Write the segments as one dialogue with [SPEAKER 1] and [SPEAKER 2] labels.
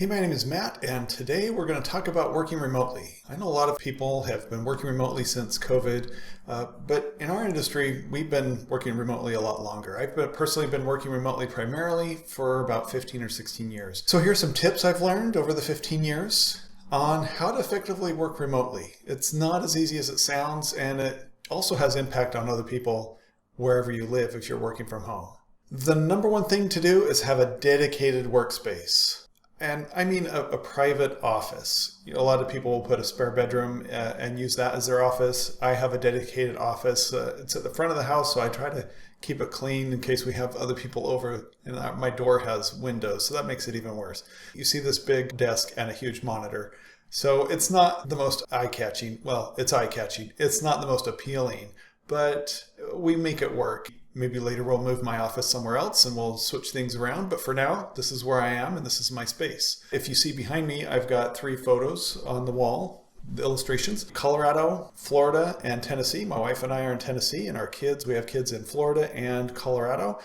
[SPEAKER 1] Hey, my name is Matt, and today we're going to talk about working remotely. I know a lot of people have been working remotely since COVID, but in our industry, we've been working remotely a lot longer. Personally been working remotely primarily for about 15 or 16 years. So here's some tips I've learned over the 15 years on how to effectively work remotely. It's not as easy as it sounds, and it also has impact on other people wherever you live if you're working from home. The number one thing to do is have a dedicated workspace. And I mean a private office. A lot of people will put a spare bedroom and use that as their office. I have a dedicated office. It's at the front of the house, so I try to keep it clean in case we have other people over. And my door has windows, so that makes it even worse. You see this big desk and a huge monitor. So it's not the most eye-catching. Well, it's eye-catching. It's not the most appealing, but we make it work. Maybe later we'll move my office somewhere else and we'll switch things around. But for now, this is where I am and this is my space. If you see behind me, I've got 3 photos on the wall, the illustrations. Colorado, Florida, and Tennessee. My wife and I are in Tennessee, and we have kids in Florida and Colorado.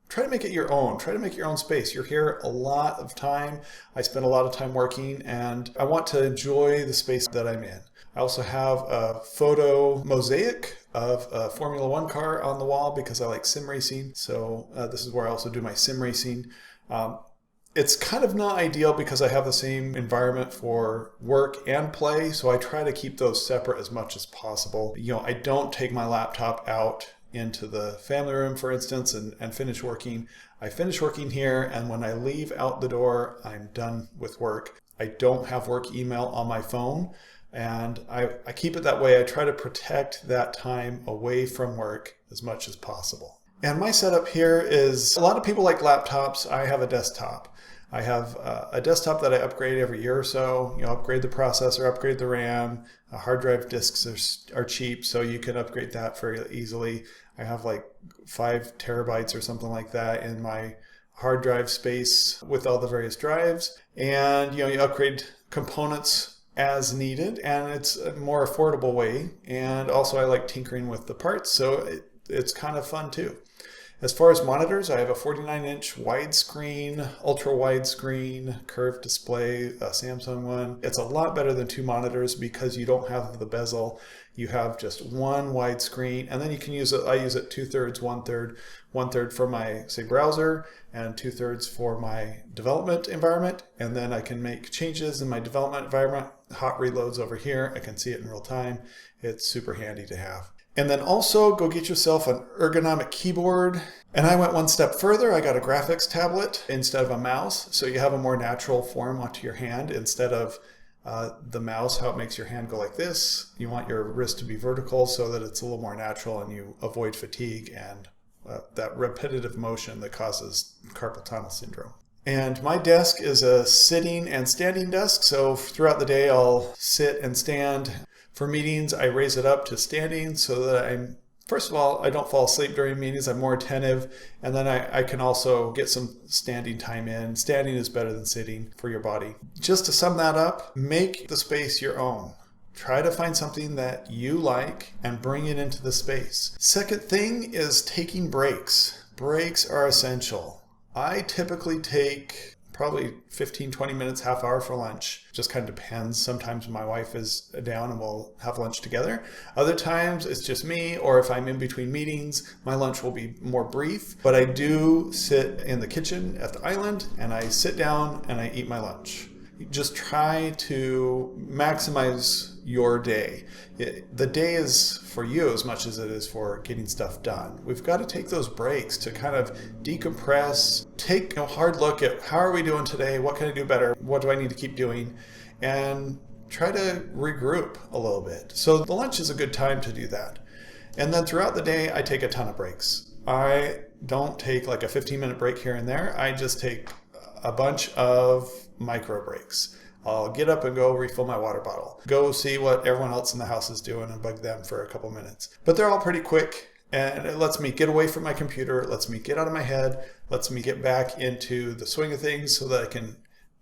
[SPEAKER 1] Try to make it your own. Try to make your own space. You're here a lot of time. I spend a lot of time working, and I want to enjoy the space that I'm in. I also have a photo mosaic of a Formula One car on the wall because I like sim racing. So this is where I also do my sim racing. It's kind of not ideal because I have the same environment for work and play. So I try to keep those separate as much as possible. I don't take my laptop out into the family room, for instance, and finish working. I finish working here, and when I leave out the door, I'm done with work. I don't have work email on my phone. And I keep it that way. I try to protect that time away from work as much as possible. And my setup here is, a lot of people like laptops. I have a desktop. I have a desktop that I upgrade every year or so. Upgrade the processor, upgrade the RAM. Hard drive disks are cheap, so you can upgrade that very easily. I have like 5 terabytes or something like that in my hard drive space with all the various drives. And you upgrade components as needed, and it's a more affordable way. And also I like tinkering with the parts, so it's kind of fun too. As far as monitors, I have a 49-inch widescreen, ultra widescreen, curved display, a Samsung one. It's a lot better than 2 monitors because you don't have the bezel. You have just one widescreen, and then you can use it. I use it 2/3, 1/3, 1/3 for my, say, browser, and 2/3 for my development environment. And then I can make changes in my development environment, hot reloads over here. I can see it in real time. It's super handy to have. And then also go get yourself an ergonomic keyboard. And I went one step further. I got a graphics tablet instead of a mouse. So you have a more natural form onto your hand instead of the mouse, how it makes your hand go like this. You want your wrist to be vertical so that it's a little more natural and you avoid fatigue and that repetitive motion that causes carpal tunnel syndrome. And my desk is a sitting and standing desk. So throughout the day, I'll sit and stand. For meetings, I raise it up to standing so that first of all, I don't fall asleep during meetings. I'm more attentive. And then I can also get some standing time in. Standing is better than sitting for your body. Just to sum that up, make the space your own. Try to find something that you like and bring it into the space. Second thing is taking breaks. Breaks are essential. I typically take probably 15, 20 minutes, half hour for lunch. Just kind of depends. Sometimes my wife is down and we'll have lunch together. Other times it's just me, or if I'm in between meetings, my lunch will be more brief. But I do sit in the kitchen at the island and I sit down and I eat my lunch. Just try to maximize your day. The day is for you as much as it is for getting stuff done. We've got to take those breaks to kind of decompress, take a hard look at how are we doing today, what can I do better, what do I need to keep doing, and try to regroup a little bit. So the lunch is a good time to do that. And then throughout the day, I take a ton of breaks. I don't take like a 15-minute break here and there. I just take a bunch of micro breaks. I'll get up and go refill my water bottle. Go see what everyone else in the house is doing and bug them for a couple minutes. But they're all pretty quick, and it lets me get away from my computer. It lets me get out of my head. Lets me get back into the swing of things so that I can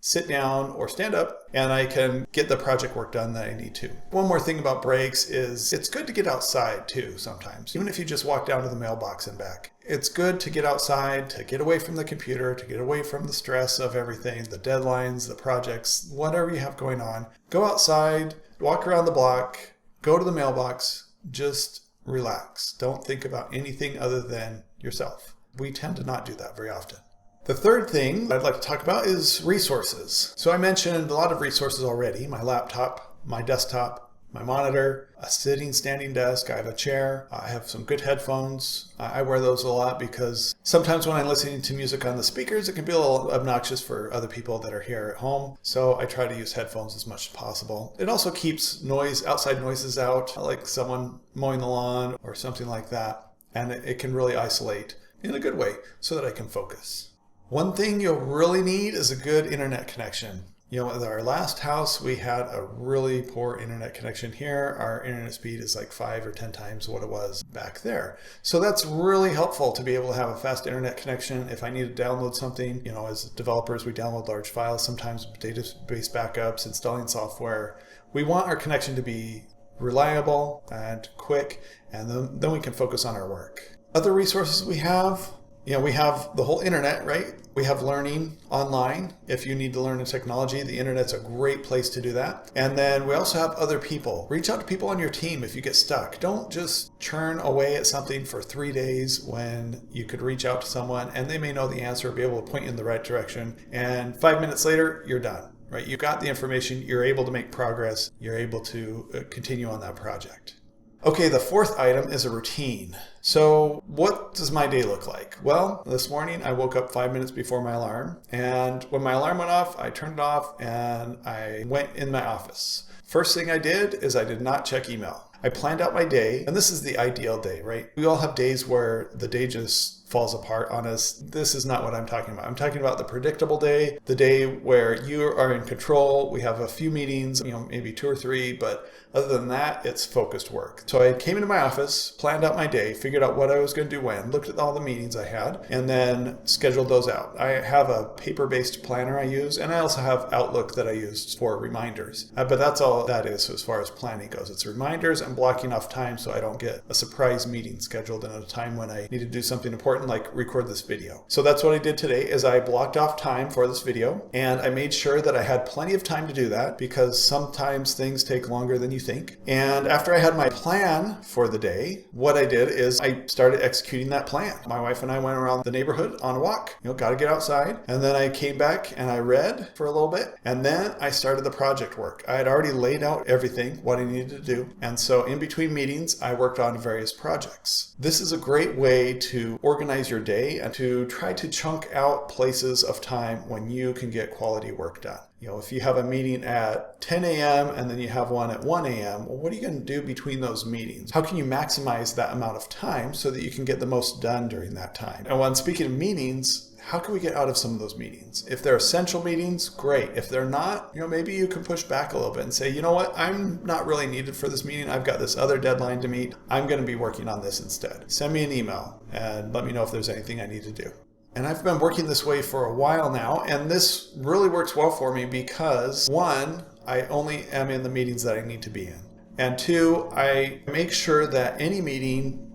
[SPEAKER 1] sit down or stand up, and I can get the project work done that I need to. One more thing about breaks is it's good to get outside too sometimes, even if you just walk down to the mailbox and back. It's good to get outside, to get away from the computer, to get away from the stress of everything, the deadlines, the projects, whatever you have going on. Go outside, walk around the block, go to the mailbox, just relax. Don't think about anything other than yourself. We tend to not do that very often. The third thing I'd like to talk about is resources. So I mentioned a lot of resources already: my laptop, my desktop, my monitor, a standing desk. I have a chair. I have some good headphones. I wear those a lot because sometimes when I'm listening to music on the speakers, it can be a little obnoxious for other people that are here at home. So I try to use headphones as much as possible. It also keeps outside noises out, like someone mowing the lawn or something like that. And it can really isolate in a good way so that I can focus. One thing you'll really need is a good internet connection. With our last house, we had a really poor internet connection here. Our internet speed is like 5 or 10 times what it was back there. So that's really helpful to be able to have a fast internet connection. If I need to download something, as developers, we download large files, sometimes database backups, installing software. We want our connection to be reliable and quick, and then we can focus on our work. Other resources we have the whole internet, right? We have learning online. If you need to learn a technology, the internet's a great place to do that. And then we also have other people. Reach out to people on your team if you get stuck. Don't just churn away at something for 3 days when you could reach out to someone and they may know the answer, be able to point you in the right direction. And 5 minutes later, you're done, right? You've got the information. You're able to make progress. You're able to continue on that project. Okay, the fourth item is a routine. So what does my day look like? Well, this morning I woke up 5 minutes before my alarm, and when my alarm went off, I turned it off and I went in my office. First thing I did is I did not check email. I planned out my day, and this is the ideal day, right? We all have days where the day just falls apart on us. This is not what I'm talking about. I'm talking about the predictable day, the day where you are in control. We have a few meetings, maybe 2 or 3, but other than that, it's focused work. So I came into my office, planned out my day, figured out what I was going to do when, looked at all the meetings I had, and then scheduled those out. I have a paper-based planner I use, and I also have Outlook that I use for reminders. But that's all that is as far as planning goes. It's reminders and blocking off time so I don't get a surprise meeting scheduled in a time when I need to do something important like record this video. So that's what I did today is I blocked off time for this video, and I made sure that I had plenty of time to do that because sometimes things take longer than you think. And after I had my plan for the day, what I did is I started executing that plan. My wife and I went around the neighborhood on a walk, got to get outside. And then I came back and I read for a little bit. And then I started the project work. I had already laid out everything, what I needed to do. And so in between meetings, I worked on various projects. This is a great way to organize your day and to try to chunk out places of time when you can get quality work done. If you have a meeting at 10 a.m. and then you have one at 1 a.m., well, what are you going to do between those meetings? How can you maximize that amount of time so that you can get the most done during that time? And when speaking of meetings, how can we get out of some of those meetings? If they're essential meetings, great. If they're not, maybe you can push back a little bit and say, you know what, I'm not really needed for this meeting. I've got this other deadline to meet. I'm going to be working on this instead. Send me an email and let me know if there's anything I need to do. And I've been working this way for a while now, and this really works well for me because 1, I only am in the meetings that I need to be in. And 2, I make sure that any meeting,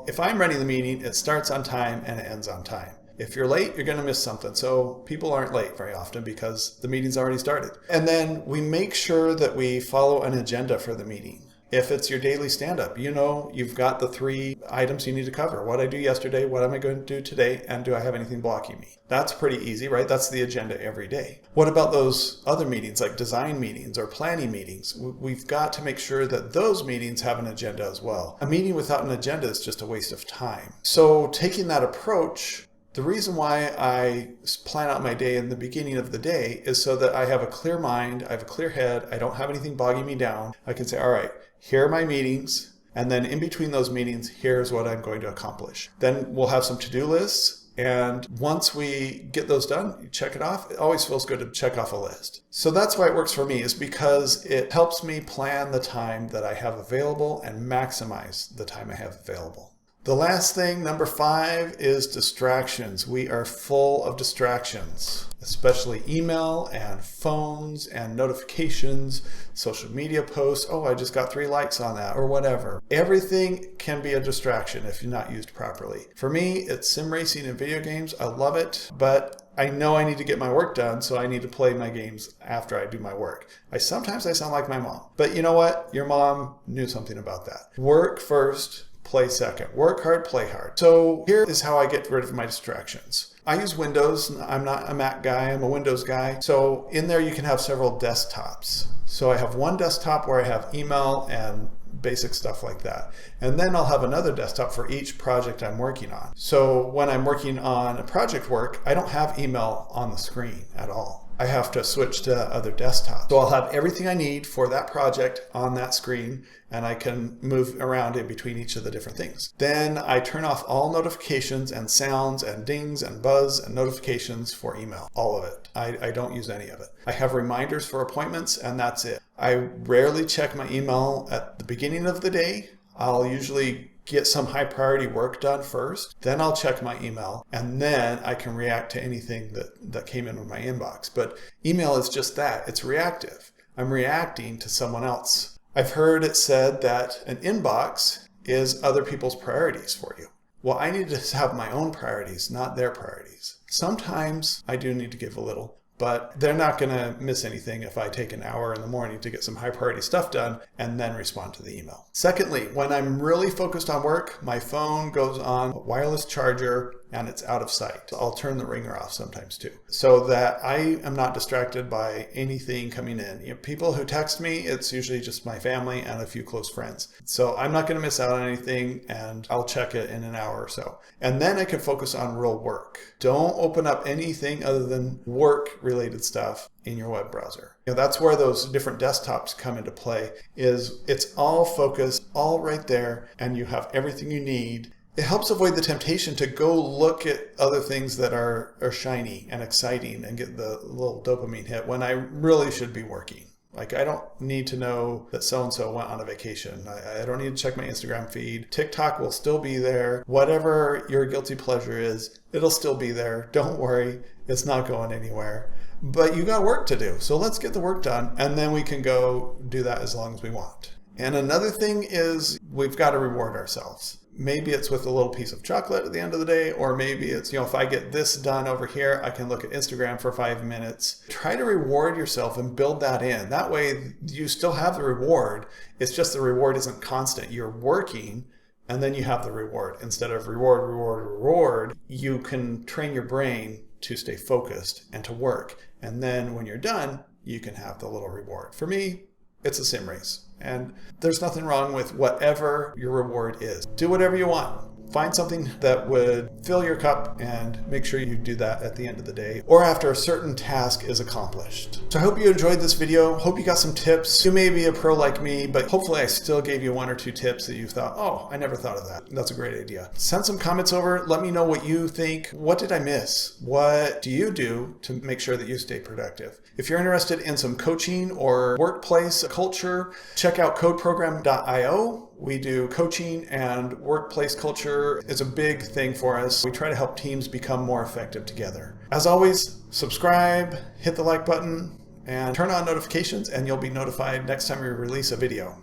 [SPEAKER 1] if I'm running the meeting, it starts on time and it ends on time. If you're late, you're going to miss something. So people aren't late very often because the meeting's already started. And then we make sure that we follow an agenda for the meeting. If it's your daily stand-up, you've got the 3 items you need to cover. What I do yesterday, what am I going to do today, and do I have anything blocking me? That's pretty easy, right? That's the agenda every day. What about those other meetings, like design meetings or planning meetings? We've got to make sure that those meetings have an agenda as well. A meeting without an agenda is just a waste of time. So taking that approach, the reason why I plan out my day in the beginning of the day is so that I have a clear mind, I have a clear head, I don't have anything bogging me down. I can say, all right, here are my meetings, and then in between those meetings, here's what I'm going to accomplish. Then we'll have some to-do lists, and once we get those done, you check it off. It always feels good to check off a list. So that's why it works for me, is because it helps me plan the time that I have available and maximize the time I have available. The last thing, number 5, is distractions. We are full of distractions, especially email and phones and notifications, social media posts. Oh, I just got 3 likes on that, or whatever. Everything can be a distraction if you're not used properly. For me, it's sim racing and video games. I love it, but I know I need to get my work done, so I need to play my games after I do my work. Sometimes I sound like my mom, but you know what? Your mom knew something about that. Work first, play second. Work hard, play hard. So here is how I get rid of my distractions. I use Windows. I'm not a Mac guy, I'm a Windows guy. So in there you can have several desktops. So I have one desktop where I have email and basic stuff like that. And then I'll have another desktop for each project I'm working on. So when I'm working on a project work, I don't have email on the screen at all. I have to switch to other desktops. So I'll have everything I need for that project on that screen, and I can move around in between each of the different things. Then I turn off all notifications and sounds and dings and buzz and notifications for email, all of it. I don't use any of it. I have reminders for appointments, and that's it. I rarely check my email at the beginning of the day. I'll usually get some high priority work done first, then I'll check my email, and then I can react to anything that came in with my inbox. But email is just that, it's reactive. I'm reacting to someone else. I've heard it said that an inbox is other people's priorities for you. Well, I need to have my own priorities, not their priorities. Sometimes I do need to give a little, but they're not going to miss anything if I take an hour in the morning to get some high priority stuff done and then respond to the email. Secondly, when I'm really focused on work, my phone goes on a wireless charger and it's out of sight. I'll turn the ringer off sometimes too, so that I am not distracted by anything coming in. People who text me, it's usually just my family and a few close friends. So I'm not going to miss out on anything, and I'll check it in an hour or so. And then I can focus on real work. Don't open up anything other than work related stuff in your web browser. That's where those different desktops come into play, is it's all focused, all right there, and you have everything you need. It helps avoid the temptation to go look at other things that are shiny and exciting and get the little dopamine hit when I really should be working. Like, I don't need to know that so-and-so went on a vacation. I don't need to check my Instagram feed. TikTok will still be there. Whatever your guilty pleasure is, it'll still be there. Don't worry, it's not going anywhere. But you got work to do. So let's get the work done, and then we can go do that as long as we want. And another thing is we've got to reward ourselves. Maybe it's with a little piece of chocolate at the end of the day, or maybe it's, if I get this done over here, I can look at Instagram for 5 minutes. Try to reward yourself and build that in. That way you still have the reward. It's just the reward isn't constant. You're working and then you have the reward. Instead of reward, you can train your brain to stay focused and to work. And then when you're done, you can have the little reward. For me, it's a sim race. And there's nothing wrong with whatever your reward is. Do whatever you want. Find something that would fill your cup and make sure you do that at the end of the day or after a certain task is accomplished. So I hope you enjoyed this video. Hope you got some tips. You may be a pro like me, but hopefully I still gave you 1 or 2 tips that you thought, oh, I never thought of that. That's a great idea. Send some comments over. Let me know what you think. What did I miss? What do you do to make sure that you stay productive? If you're interested in some coaching or workplace culture, check out codeprogram.io. We do coaching, and workplace culture is a big thing for us. We try to help teams become more effective together. As always, subscribe, hit the like button, and turn on notifications, and you'll be notified next time we release a video.